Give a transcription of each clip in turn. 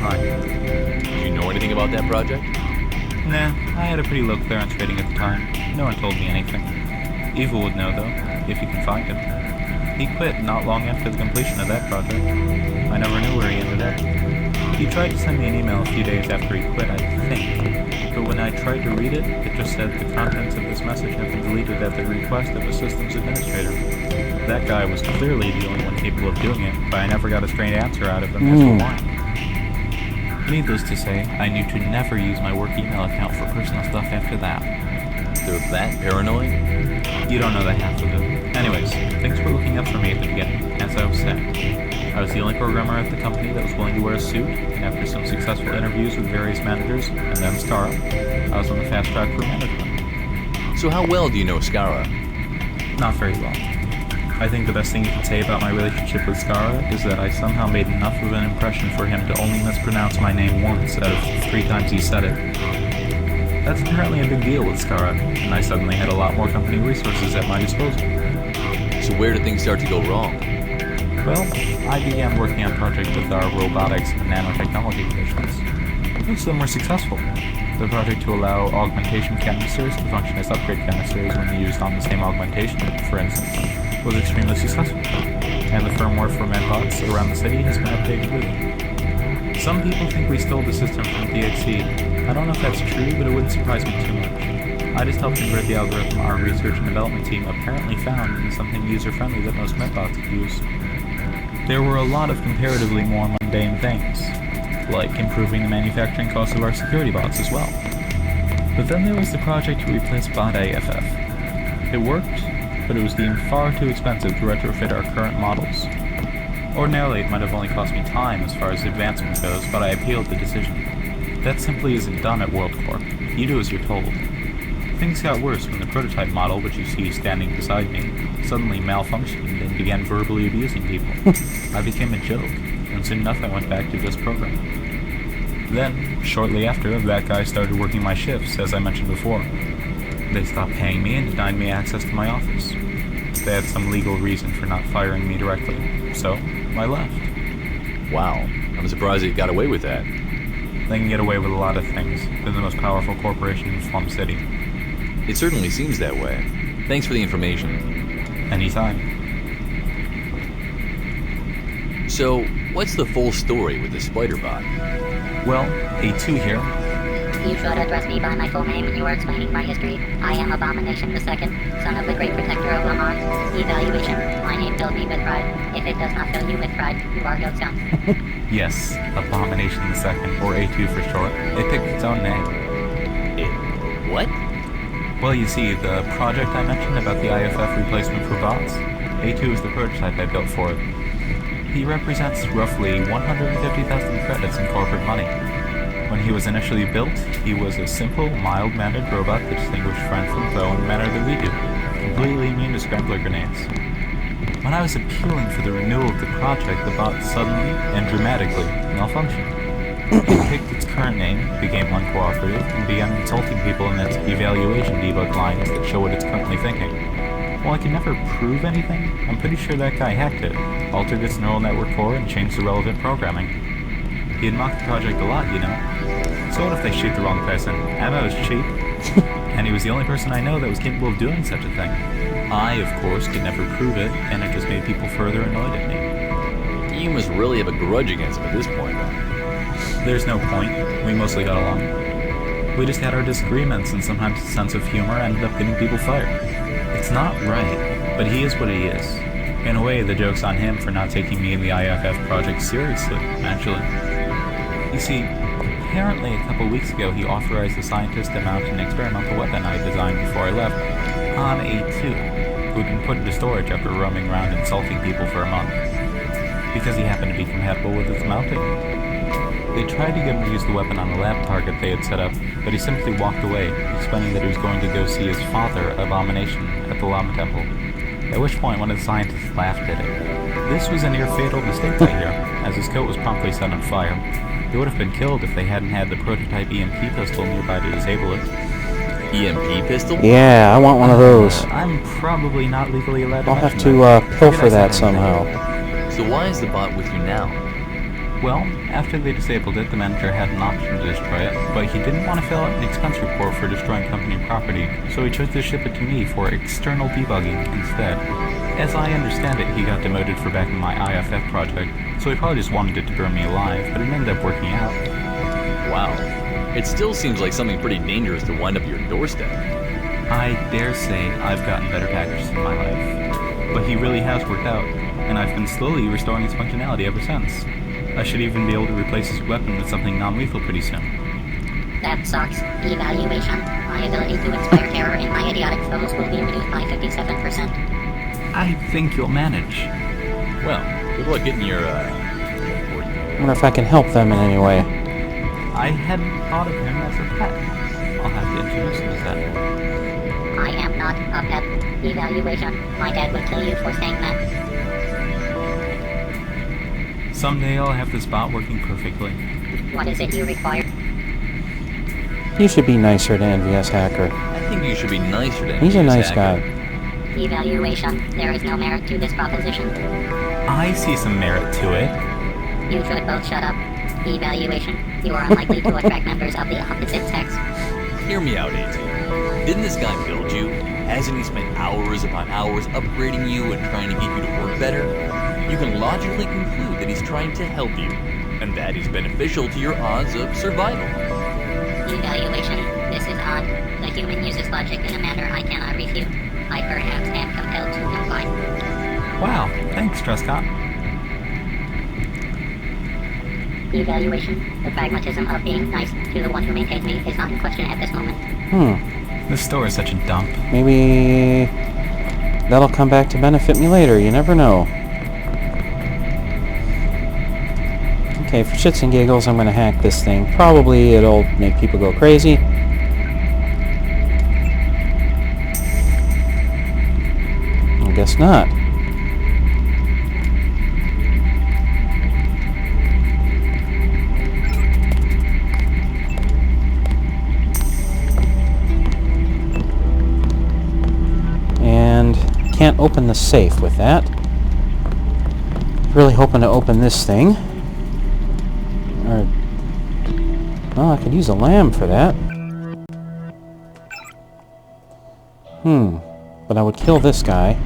time. Do you know anything about that project? Nah, I had a pretty low clearance rating at the time. No one told me anything. Evil would know though, if you can find him. He quit not long after the completion of that project. I never knew where he ended up. He tried to send me an email a few days after he quit, I think. But when I tried to read it, it just said the contents of this message have been deleted at the request of a systems administrator. That guy was clearly the only one capable of doing it, but I never got a straight answer out of him as to why. Needless to say, I knew to never use my work email account for personal stuff after that. They're that paranoid? You don't know the half of it. Anyways, things were looking up for me at the beginning, as I was saying. I was the only programmer at the company that was willing to wear a suit, and after some successful interviews with various managers, and then Scara, I was on the fast track for management. So how well do you know Scara? Not very well. I think the best thing you can say about my relationship with Scara is that I somehow made enough of an impression for him to only mispronounce my name once out of 3 times he said it. That's apparently a big deal with Scara, and I suddenly had a lot more company resources at my disposal. So where did things start to go wrong? Well, I began working on projects with our robotics and nanotechnology divisions. Most of them were successful. The project to allow augmentation canisters to function as upgrade canisters when used on the same augmentation, for instance, was extremely successful, and the firmware for medbots around the city has been updated with it. Some people think we stole the system from DXC. I don't know if that's true, but it wouldn't surprise me too much. I just helped convert the algorithm our research and development team apparently found into something user-friendly that most medbots could use. There were a lot of comparatively more mundane things, like improving the manufacturing costs of our security bots as well. But then there was the project to replace Bot AFF. It worked, but it was deemed far too expensive to retrofit our current models. Ordinarily, it might have only cost me time as far as advancement goes, but I appealed the decision. That simply isn't done at WorldCorp. You do as you're told. Things got worse when the prototype model, which you see standing beside me, suddenly malfunctioned and began verbally abusing people. I became a joke, and soon enough I went back to just programming. Then, shortly after, that guy started working my shifts, as I mentioned before. They stopped paying me and denied me access to my office. They had some legal reason for not firing me directly, so I left. Wow, I'm surprised you got away with that. They can get away with a lot of things. They're the most powerful corporation in Slum City. It certainly seems that way. Thanks for the information. Anytime. So, what's the full story with the spider bot? Well, A2 here. You should address me by my full name when you are explaining my history. I am Abomination the Second, son of the great protector of Lamont. Evaluation. My name fills me with pride. If it does not fill you with pride, you are no son. Yes, Abomination the Second, or A2 for short. It picked its own name. What? Well, you see, the project I mentioned about the IFF replacement for bots, A2 is the prototype I built for it. He represents roughly 150,000 credits in corporate money. When he was initially built, he was a simple, mild-mannered robot that distinguished friend from foe in the manner that we do, completely immune to scrambler grenades. When I was appealing for the renewal of the project, the bot suddenly and dramatically malfunctioned. It picked its current name, became uncooperative, and began insulting people in its evaluation debug lines that show what it's currently thinking. While I can never prove anything, I'm pretty sure that guy hacked it, altered its neural network core, and changed the relevant programming. He had mocked the project a lot, you know. So what if they shoot the wrong person? Ammo is cheap. And he was the only person I know that was capable of doing such a thing. I, of course, could never prove it, and it just made people further annoyed at me. You must really have a grudge against him at this point, then. There's no point. We mostly got along. We just had our disagreements, and sometimes a sense of humor ended up getting people fired. It's not right, but he is what he is. In a way, the joke's on him for not taking me and the IFF project seriously, actually. You see, apparently a couple weeks ago he authorized a scientist to mount an experimental weapon I designed before I left on A2, who'd been put into storage after roaming around insulting people for a month, because he happened to be compatible with its mounting. They tried to get him to use the weapon on a lab target they had set up, but he simply walked away, explaining that he was going to go see his father, Abomination, at the Llama Temple, at which point one of the scientists laughed at it. This was a near-fatal mistake, I hear, as his coat was promptly set on fire. He would have been killed if they hadn't had the prototype EMP pistol nearby to disable it. EMP pistol? Yeah, I want one of those. I'm probably not legally allowed to I'll have mention to that. pilfer Forget I that said anything. somehow. So why is the bot with you now? Well, after they disabled it, the manager had an option to destroy it, but he didn't want to fill out an expense report for destroying company property, so he chose to ship it to me for external debugging instead. As I understand it, he got demoted for backing my IFF project, so he probably just wanted it to burn me alive, but it ended up working out. Wow. It still seems like something pretty dangerous to wind up your doorstep. I dare say I've gotten better packaged in my life, but he really has worked out, and I've been slowly restoring its functionality ever since. I should even be able to replace his weapon with something non-lethal pretty soon. That sucks. Evaluation. My ability to inspire terror in my idiotic foes will be reduced by 57%. I think you'll manage. Well, good luck getting your, I wonder if I can help them in any way. I hadn't thought of him as a pet. I'll have to introduce him as that. I am not a pet. Evaluation. My dad would kill you for saying that. Someday I'll have this bot working perfectly. What is it you require? You should be nicer to NVS Hacker. I think you should be nicer to He's a NVS nice Hacker. guy. Evaluation. There is no merit to this proposition. I see some merit to it. You should both shut up. Evaluation. You are unlikely to attract members of the opposite sex. Hear me out, AT. Didn't this guy build you? Hasn't he spent hours upon hours upgrading you and trying to get you to work better? You can logically conclude that he's trying to help you, and that he's beneficial to your odds of survival. Evaluation. This is odd. The human uses logic in a manner I cannot refute. I perhaps am compelled to comply. Wow, thanks, Trescott. Evaluation. The pragmatism of being nice to the one who maintains me is not in question at this moment. This store is such a dump. Maybe that'll come back to benefit me later. You never know. Okay, for shits and giggles, I'm going to hack this thing. Probably it'll make people go crazy. I guess not. And can't open the safe with that. Really hoping to open this thing. Or, well, I could use a lamb for that. But I would kill this guy.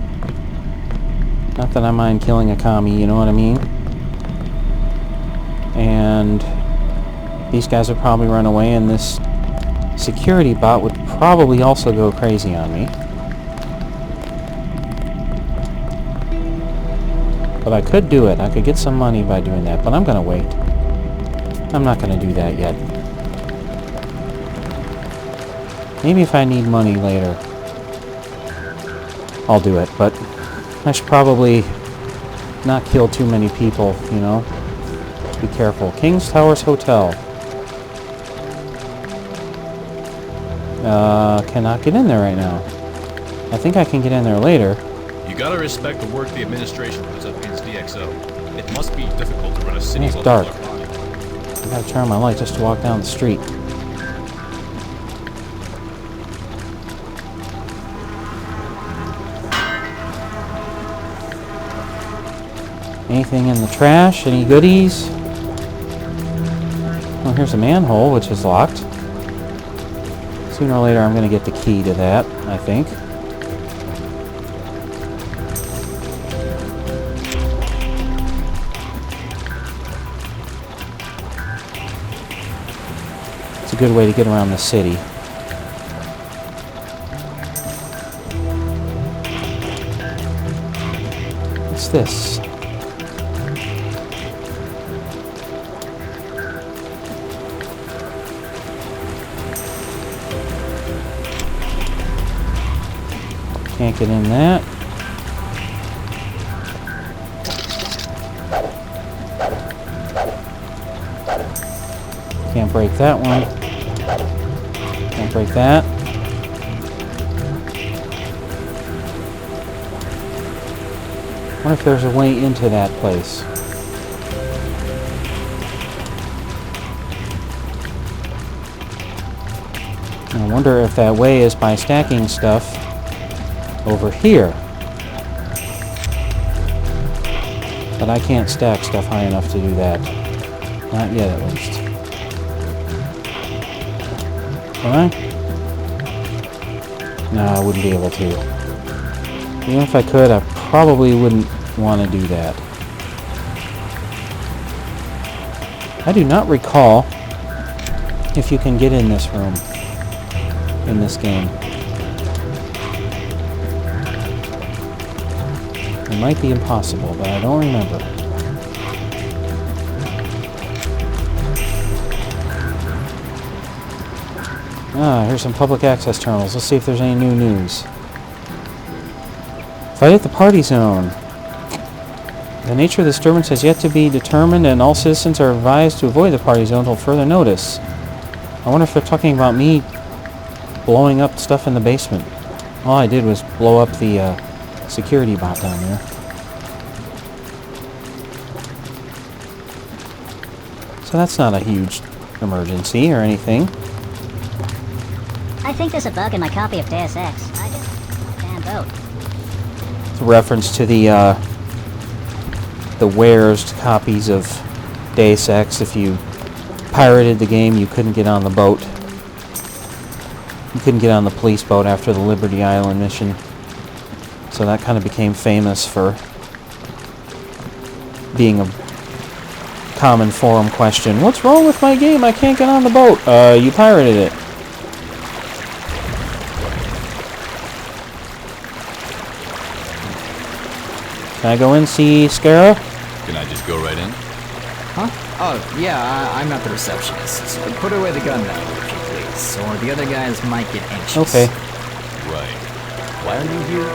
Not that I mind killing a commie, you know what I mean? And these guys would probably run away, and this security bot would probably also go crazy on me. But I could do it. I could get some money by doing that, but I'm gonna wait. I'm not going to do that yet. Maybe if I need money later, I'll do it, but I should probably not kill too many people, you know? Be careful. King's Towers Hotel. Cannot get in there right now. I think I can get in there later. You gotta respect the work the administration puts up against DXO. It must be difficult to run a city It's while dark. people are buying. I gotta turn on my light just to walk down the street. Anything in the trash? Any goodies? Well, here's a manhole, which is locked. Sooner or later, I'm gonna get the key to that, I think. It's a good way to get around the city. What's this? Can't get in that. Can't break that one. Can't break that. I wonder if there's a way into that place. And I wonder if that way is by stacking stuff over here. But I can't stack stuff high enough to do that. Not yet, at least. Can I? No, I wouldn't be able to. Even if I could, I probably wouldn't want to do that. I do not recall if you can get in this room in this game. It might be impossible, but I don't remember. Here's some public access terminals. Let's see if there's any new news. Fight at the party zone. The nature of the disturbance has yet to be determined, and all citizens are advised to avoid the party zone until further notice. I wonder if they're talking about me blowing up stuff in the basement. All I did was blow up the security bot down there. So that's not a huge emergency or anything. I think there's a bug in my copy of Deus Ex. I just... damn boat. It's a reference to the wares copies of Deus Ex. If you pirated the game, you couldn't get on the boat. You couldn't get on the police boat after the Liberty Island mission. So that kind of became famous for being a common forum question. What's wrong with my game? I can't get on the boat. You pirated it. Can I go in, see Scara? Can I just go right in? Huh? Oh, yeah, I'm not the receptionist. Put away the gun now, if you please, or the other guys might get anxious. Okay. Right. Why are you here?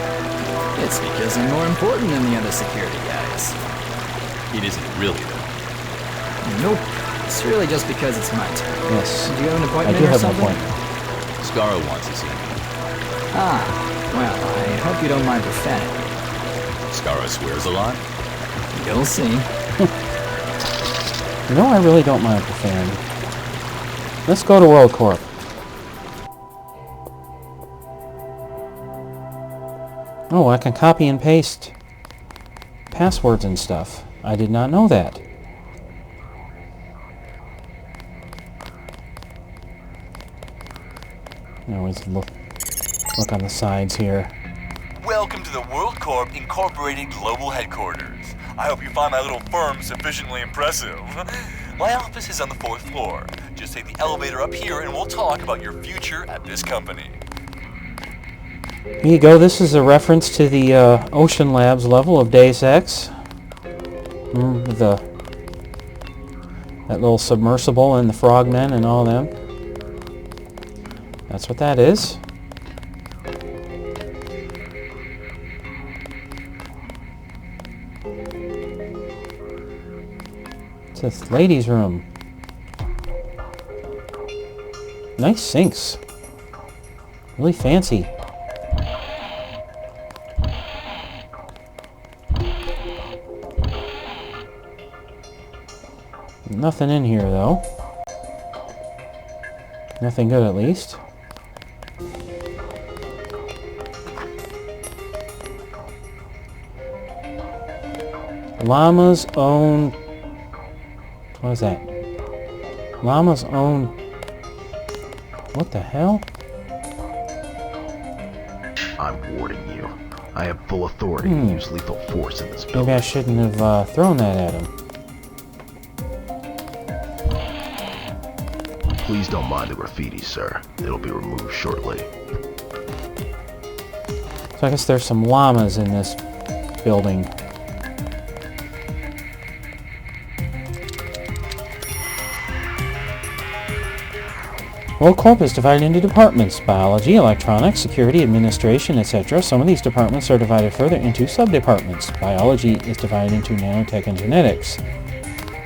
It's because I'm more important than the other security guys. It isn't really, though. Nope. It's really just because it's my turn. Yes. Do you have an I appointment do or have an something? appointment. Scara wants to see me. Ah, well, I hope you don't mind profanity. Scara swears a lot. You'll see. You know, I really don't mind profanity. Let's go to WorldCorp. Oh, I can copy and paste passwords and stuff. I did not know that. I always look on the sides here. Welcome to the WorldCorp Incorporated Global Headquarters. I hope you find my little firm sufficiently impressive. My office is on the 4th floor. Just take the elevator up here and we'll talk about your future at this company. Here you go. This is a reference to the Ocean Labs level of Deus Ex. Remember that little submersible and the frogmen and all them? That's what that is. It's this ladies' room. Nice sinks. Really fancy. Nothing in here, though. Nothing good, at least. Llama's own... What is that? Llama's own... What the hell? I'm warning you. I have full authority to use lethal force in this building. Maybe I shouldn't have thrown that at him. Please don't mind the graffiti, sir. It'll be removed shortly. So I guess there's some llamas in this building. WorldCorp is divided into departments: biology, electronics, security, administration, etc. Some of these departments are divided further into sub-departments. Biology is divided into nanotech and genetics.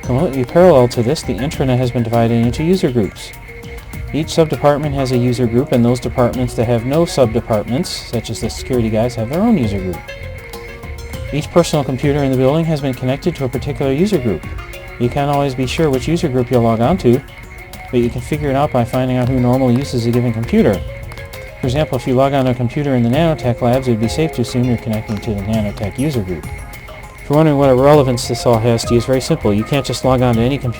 Completely parallel to this, the intranet has been divided into user groups. Each sub-department has a user group, and those departments that have no sub-departments, such as the security guys, have their own user group. Each personal computer in the building has been connected to a particular user group. You can't always be sure which user group you'll log on to, but you can figure it out by finding out who normally uses a given computer. For example, if you log on to a computer in the nanotech labs, it would be safe to assume you're connecting to the nanotech user group. If you're wondering what relevance this all has to you, it's very simple. You can't just log on to any computer